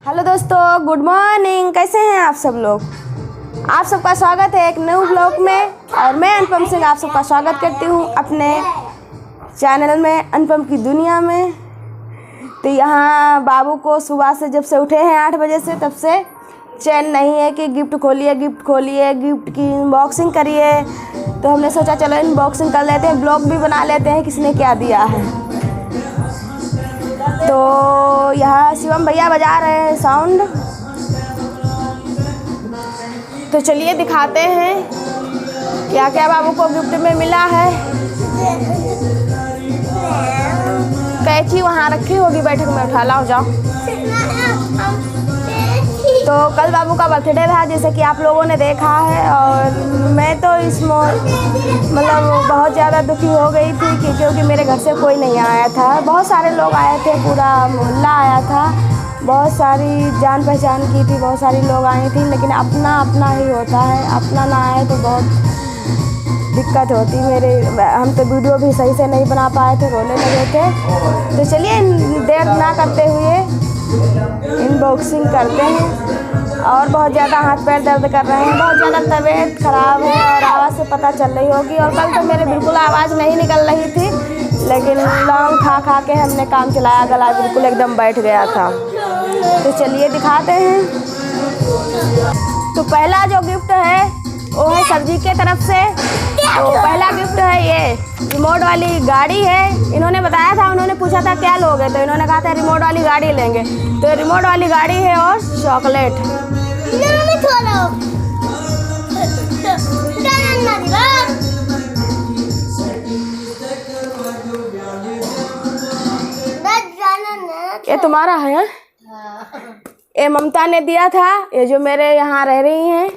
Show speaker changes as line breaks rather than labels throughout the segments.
Hello दोस्तों, good morning. कैसे हैं आप सब लोग? आप सबका स्वागत है एक न्यू ब्लॉग में और मैं अनुपम सिंह आप सबका स्वागत करती हूँ अपने चैनल में अनुपम की दुनिया में। तो यहाँ बाबू को सुबह से जब से उठे हैं 8 बजे से तब से चैन नहीं है कि गिफ्ट खोलिए गिफ्ट की अनबॉक्सिंग करिए। तो हमने सोचा चलो अनबॉक्सिंग कर लेते हैं, ब्लॉग भी बना लेते हैं किसने क्या दिया है। तो यहाँ शिवम भैया बजा रहे हैं साउंड। तो चलिए दिखाते हैं क्या क्या बाबू को गिफ्ट में मिला है। कैची वहाँ रखी होगी बैठक में, उठा लाओ जाओ। तो कल बाबू का बर्थडे था जैसे कि आप लोगों ने देखा है, और मैं तो मतलब बहुत ज़्यादा दुखी हो गई थी क्योंकि मेरे घर से कोई नहीं आया था। बहुत सारे लोग आए थे, पूरा मोहल्ला आया था, बहुत सारी जान पहचान की थी, बहुत सारी लोग आई थी, लेकिन अपना अपना ही होता है, अपना ना आए तो बहुत दिक्कत होती। हम तो वीडियो भी सही से नहीं बना पाए थे, रोने लगे थे। तो चलिए देर ना करते हुए अनबॉक्सिंग करते हैं। और बहुत ज़्यादा हाथ पैर दर्द कर रहे हैं, बहुत ज़्यादा तबीयत ख़राब है और आवाज़ से पता चल रही होगी। और कल तो मेरे बिल्कुल आवाज़ नहीं निकल रही थी, लेकिन लौंग खा के हमने काम चलाया, गला बिल्कुल एकदम बैठ गया था। तो चलिए दिखाते हैं। तो पहला जो गिफ्ट है वो है सर जी के तरफ से। तो पहला गिफ्ट है ये रिमोट वाली गाड़ी है। इन्होंने बताया था, उन्होंने पूछा था क्या लोगे, तो इन्होंने कहा था रिमोट वाली गाड़ी लेंगे। तो रिमोट वाली गाड़ी है और चॉकलेट। ये तुम्हारा है? ये ममता ने दिया था, ये जो मेरे यहाँ रह रही हैं।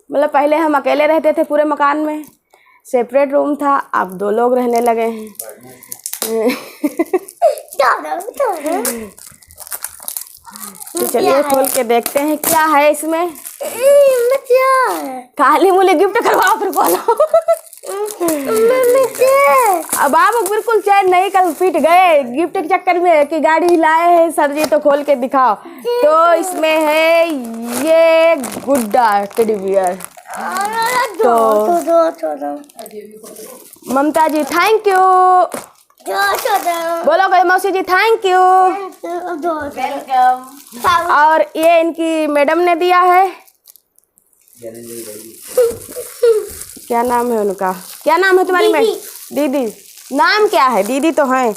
मतलब पहले हम अकेले रहते थे पूरे मकान में, सेपरेट रूम था, अब 2 लोग रहने लगे हैं। तो चलिए खोल के देखते हैं क्या है इसमें। काली मुली गिफ्ट करवाओ फिर बोलो। अब आप बिल्कुल चैन नहीं, कल फिट गए गिफ्ट के चक्कर में कि गाड़ी लाए हैं सर जी, तो खोल के दिखाओ। तो इसमें है ये गुड्डा टेडी बियर। तो ममता जी थैंक यू बोलो, गए मौसी जी थैंक यू। और ये इनकी मैडम ने दिया है। क्या नाम है उनका? क्या नाम है तुम्हारी मैडम? दीदी। नाम क्या है? दीदी तो हैं,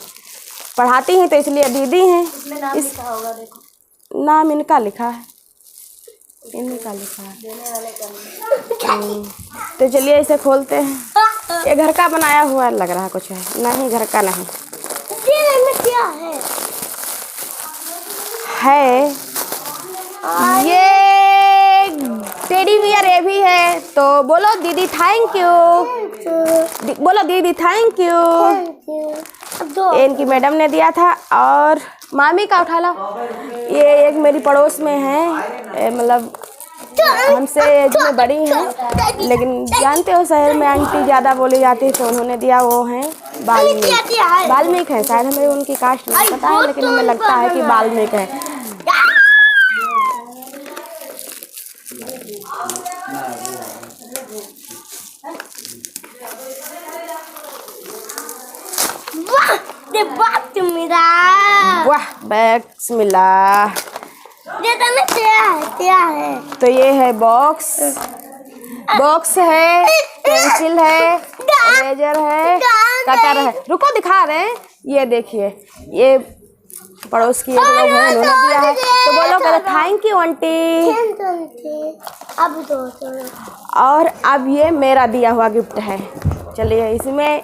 पढ़ाती हैं तो इसलिए दीदी हैं।
नाम लिखा होगा, देखो
नाम इनका लिखा है, इनका लिखा है।
देने वाले का।
तो चलिए इसे खोलते हैं। ये घर का बनाया हुआ लग रहा कुछ है, नहीं घर का नहीं
क्या है?
ये टेडी बियर ये भी है। तो बोलो दीदी थैंक यू, बोलो दीदी थैंक यू। ये इनकी मैडम ने दिया था। और मामी का उठा लो। ये एक मेरी पड़ोस में है, मतलब हमसे एज में बड़ी हैं, लेकिन जानते हो शहर में आंटी ज़्यादा बोली जाती है, तो उन्होंने दिया। वो हैं बाल्मीक है शायद, हमें उनकी कास्ट नहीं पता है, लेकिन हमें लगता है कि बाल्मीक है। वाह बैग्स मिला।
क्या है?
तो ये है बॉक्स है, पेंसिल है, इरेजर है, कटर है। रुको दिखा रहे हैं। ये देखिए, ये पड़ोस की एक लोग हैं, उन्होंने दिया है। तो बोलो करो थैंक यू आंटी। और अब ये मेरा दिया हुआ गिफ्ट है। चलिए इसमें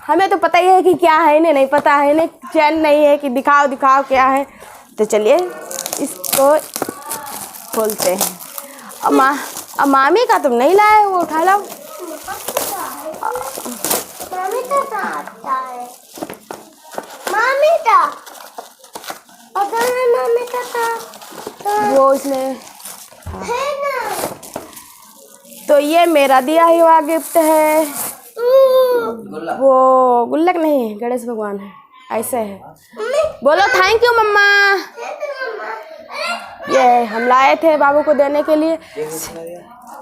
हमें तो पता ही है कि क्या है, इन्हें नहीं पता है, इन्हें चैन नहीं है कि दिखाओ क्या है। तो चलिए इसको खोलते हैं। अब मामी का तुम नहीं लाए, वो उठा लो। वो इसमें तो ये मेरा दिया हुआ गिफ्ट है। वो गुल्लक नहीं, गणेश भगवान है। ऐसे है। बोलो थैंक यू मम्मा। ये हम लाए थे बाबू को देने के लिए।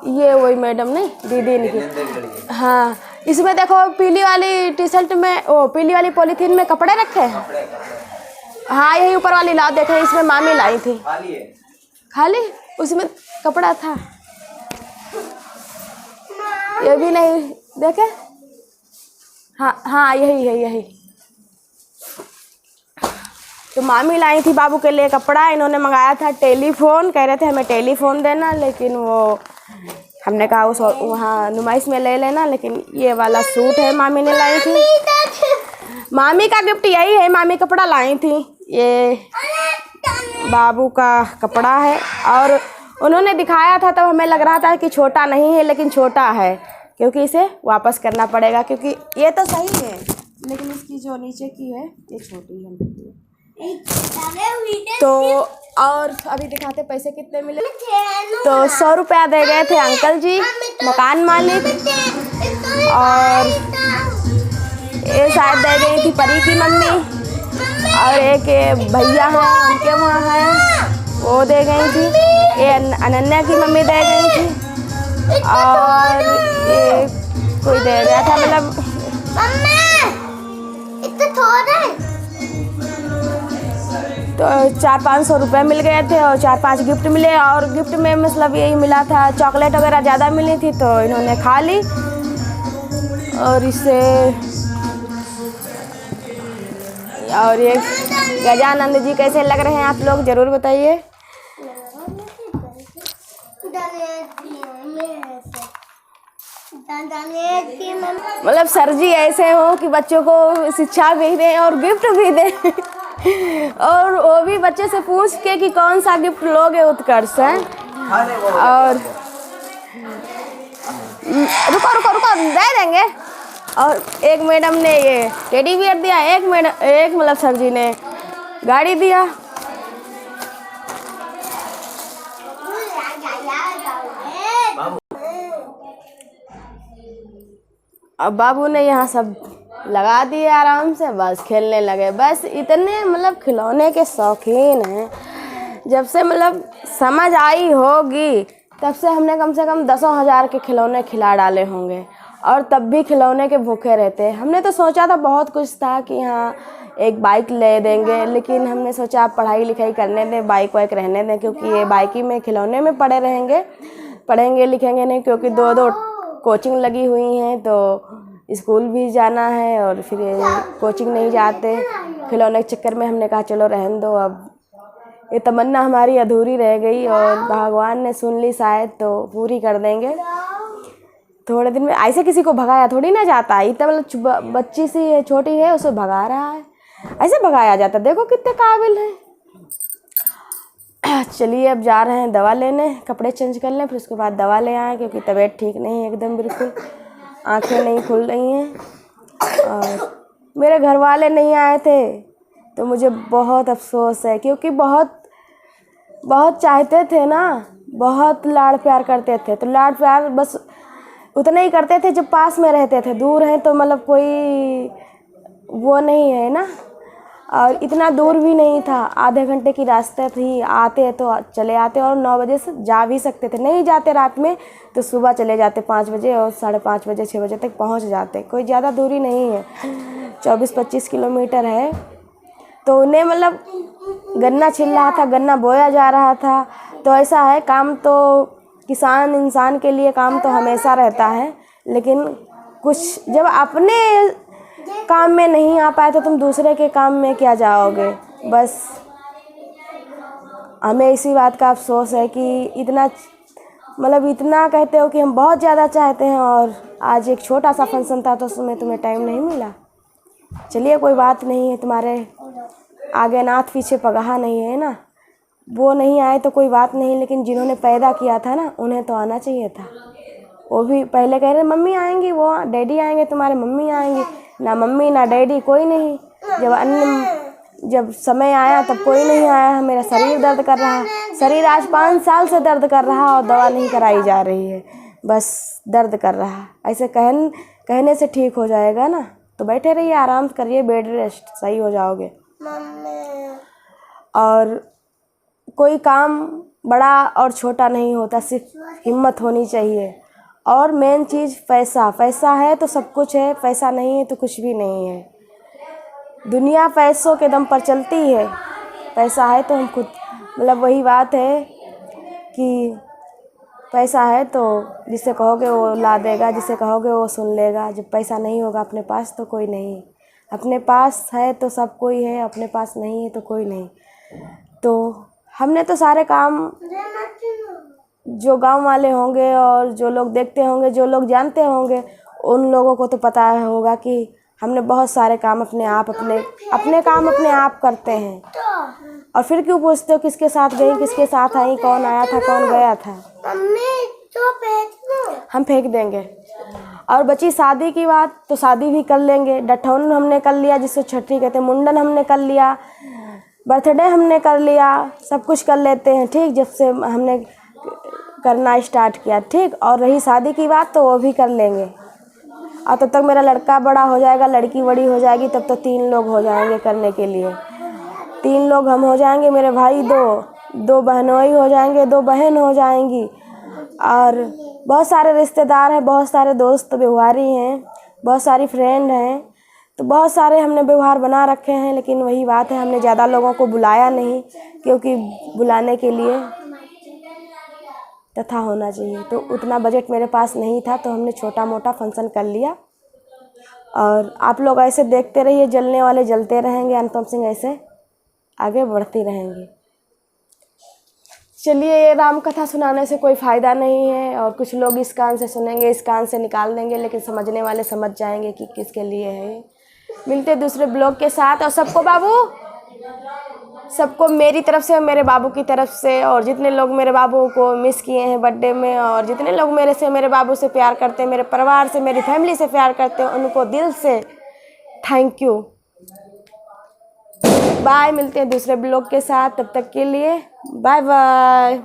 ये वही मैडम नहीं, दीदी इनकी। हाँ, इसमें देखो पीली वाली टी शर्ट में, ओ पीली वाली पॉलीथीन में कपड़े रखे हैं। हाँ, यही ऊपर वाली ला देखे, इसमें मामी लाई थी। खाली उसमें कपड़ा था। ये भी नहीं देखे। हाँ हाँ, यही है यही। तो मामी लाई थी बाबू के लिए कपड़ा। इन्होंने मंगाया था टेलीफोन, कह रहे थे हमें टेलीफोन देना, लेकिन वो हमने कहा उस वहाँ नुमाइश में ले लेना। लेकिन ये वाला सूट है मामी ने लाई थी। मामी का गिफ्ट यही है, मामी कपड़ा लाई थी। ये बाबू का कपड़ा है और उन्होंने दिखाया था तब हमें लग रहा था कि छोटा नहीं है, लेकिन छोटा है क्योंकि इसे वापस करना पड़ेगा, क्योंकि ये तो सही है लेकिन इसकी जो नीचे की है ये छोटी है। तो और अभी दिखाते पैसे कितने मिले। तो 100 रुपया दे गए थे अंकल जी, मकान मालिक, और ये शायद दे गई थी परी की मम्मी, और एक भैया हैं उनके वहाँ है वो दे गई थी। ये अनन्या की मम्मी दे गई थी, और ये कोई दे गया था, मतलब तो 400-500 रुपये मिल गए थे और 4-5 गिफ्ट मिले। और गिफ्ट में मतलब यही मिला था, चॉकलेट वगैरह ज़्यादा मिली थी तो इन्होंने खा ली। और इसे और ये गजानंद जी कैसे लग रहे हैं आप लोग ज़रूर बताइए। मतलब सर जी ऐसे हो कि बच्चों को शिक्षा भी दें और गिफ्ट भी दें और वो भी बच्चे से पूछ के कि कौन सा गिफ्ट लोगे उत्कर्ष है। और रुको रुको रुको दे देंगे। और एक मैडम ने ये टेडी बियर दिया, एक मतलब सर जी ने गाड़ी दिया। अब बाबू ने यहाँ सब लगा दिए आराम से, बस खेलने लगे। बस इतने मतलब खिलौने के शौकीन हैं। जब से मतलब समझ आई होगी तब से हमने कम से कम 10,000 के खिलौने खिला डाले होंगे, और तब भी खिलौने के भूखे रहते। हमने तो सोचा था बहुत कुछ था कि हाँ एक बाइक ले देंगे, लेकिन हमने सोचा आप पढ़ाई लिखाई करने दें, बाइक वाइक रहने दें, क्योंकि ये बाइक ही में खिलौने में पड़े रहेंगे, पढ़ेंगे लिखेंगे नहीं, क्योंकि 2-2 कोचिंग लगी हुई हैं तो स्कूल भी जाना है और फिर कोचिंग नहीं जाते। खिलौने के चक्कर में हमने कहा चलो रहने दो, अब ये तमन्ना हमारी अधूरी रह गई और भगवान ने सुन ली शायद तो पूरी कर देंगे थोड़े दिन में। ऐसे किसी को भगाया थोड़ी ना जाता है, इतना मतलब बच्ची सी छोटी है उसे भगा रहा है, ऐसे भगाया जाता। देखो कितने काबिल हैं। चलिए अब जा रहे हैं दवा लेने, कपड़े चेंज कर लें, फिर उसके बाद दवा ले आएँ, क्योंकि तबीयत ठीक नहीं है एकदम, बिल्कुल आंखें नहीं खुल रही हैं। और मेरे घर वाले नहीं आए थे तो मुझे बहुत अफसोस है, क्योंकि बहुत चाहते थे ना, बहुत लाड़ प्यार करते थे। तो लाड़ प्यार बस उतना ही करते थे जब पास में रहते थे, दूर हैं तो मतलब कोई वो नहीं है ना। और इतना दूर भी नहीं था, आधे घंटे की रास्ता थी, आते तो चले आते और 9 बजे से जा भी सकते थे। नहीं जाते रात में तो सुबह चले जाते 5 बजे और 5:30 बजे 6 बजे तक पहुंच जाते। कोई ज़्यादा दूरी नहीं है, 24-25 किलोमीटर है। तो उन्हें मतलब गन्ना छिल रहा था, गन्ना बोया जा रहा था। तो ऐसा है, काम तो किसान इंसान के लिए काम तो हमेशा रहता है, लेकिन कुछ जब अपने काम में नहीं आ पाए तो तुम दूसरे के काम में क्या जाओगे। बस हमें इसी बात का अफसोस है कि इतना मतलब इतना कहते हो कि हम बहुत ज़्यादा चाहते हैं, और आज एक छोटा सा फंक्शन था तो उसमें तुम्हें टाइम नहीं मिला। चलिए कोई बात नहीं है, तुम्हारे आगे नाथ पीछे पगहा नहीं है ना। वो नहीं आए तो कोई बात नहीं, लेकिन जिन्होंने पैदा किया था ना उन्हें तो आना चाहिए था। वो भी पहले कह रहे मम्मी आएंगी, वो डैडी आएंगे, तुम्हारे मम्मी आएंगी, ना मम्मी ना डैडी, कोई नहीं। जब समय आया तब कोई नहीं आया। मेरा शरीर दर्द कर रहा, शरीर आज 5 साल से दर्द कर रहा और दवा नहीं कराई जा रही है, बस दर्द कर रहा। ऐसे कहने से ठीक हो जाएगा ना। तो बैठे रहिए, आराम करिए, बेड रेस्ट, सही हो जाओगे। और कोई काम बड़ा और छोटा नहीं होता, सिर्फ हिम्मत होनी चाहिए। और मेन चीज़ पैसा, पैसा है तो सब कुछ है, पैसा नहीं है तो कुछ भी नहीं है। दुनिया पैसों के दम पर चलती है, पैसा है तो हम खुद, मतलब वही बात है कि पैसा है तो जिसे कहोगे वो ला देगा, जिसे कहोगे वो सुन लेगा। जब पैसा नहीं होगा अपने पास तो कोई नहीं, अपने पास है तो सब कोई है, अपने पास नहीं है तो कोई नहीं। तो हमने तो सारे काम, जो गांव वाले होंगे और जो लोग देखते होंगे, जो लोग जानते होंगे, उन लोगों को तो पता होगा कि हमने बहुत सारे काम अपने काम अपने आप करते हैं। और फिर क्यों पूछते हो किसके साथ गई, किसके साथ आई, कौन आया था, कौन गया था? हम फेंक देंगे। और बची शादी की बात, तो शादी भी कर लेंगे। डठौन हमने कर लिया, जिसको छठी कहते हैं, मुंडन हमने कर लिया, बर्थडे हमने कर लिया, सब कुछ कर लेते हैं, ठीक, जब से हमने करना स्टार्ट किया, ठीक। और रही शादी की बात तो वो भी कर लेंगे। और तब तक मेरा लड़का बड़ा हो जाएगा, लड़की बड़ी हो जाएगी, तब तो 3 लोग हो जाएंगे करने के लिए। 3 लोग हम हो जाएंगे, मेरे भाई 2 बहनोई हो जाएंगे, 2 बहन हो जाएंगी। और बहुत सारे रिश्तेदार हैं, बहुत सारे दोस्त व्यवहारी हैं, बहुत सारी फ्रेंड हैं, तो बहुत सारे हमने व्यवहार बना रखे हैं। लेकिन वही बात है, हमने ज़्यादा लोगों को बुलाया नहीं, क्योंकि बुलाने के लिए तथा होना चाहिए। तो उतना बजट मेरे पास नहीं था, तो हमने छोटा मोटा फंक्शन कर लिया। और आप लोग ऐसे देखते रहिए, जलने वाले जलते रहेंगे, अनुपम सिंह ऐसे आगे बढ़ती रहेंगी। चलिए, ये राम कथा सुनाने से कोई फ़ायदा नहीं है, और कुछ लोग इस कान से सुनेंगे, इस कान से निकाल देंगे, लेकिन समझने वाले समझ जाएंगे कि किसके लिए है। मिलते दूसरे ब्लॉग के साथ। और सबको बाबू, सबको मेरी तरफ से, मेरे बाबू की तरफ से, और जितने लोग मेरे बाबू को मिस किए हैं बर्थडे में, और जितने लोग मेरे बाबू से प्यार करते हैं, मेरे परिवार से, मेरी फैमिली से प्यार करते हैं, उनको दिल से थैंक यू। बाय, मिलते हैं दूसरे ब्लॉग के साथ, तब तक के लिए बाय बाय।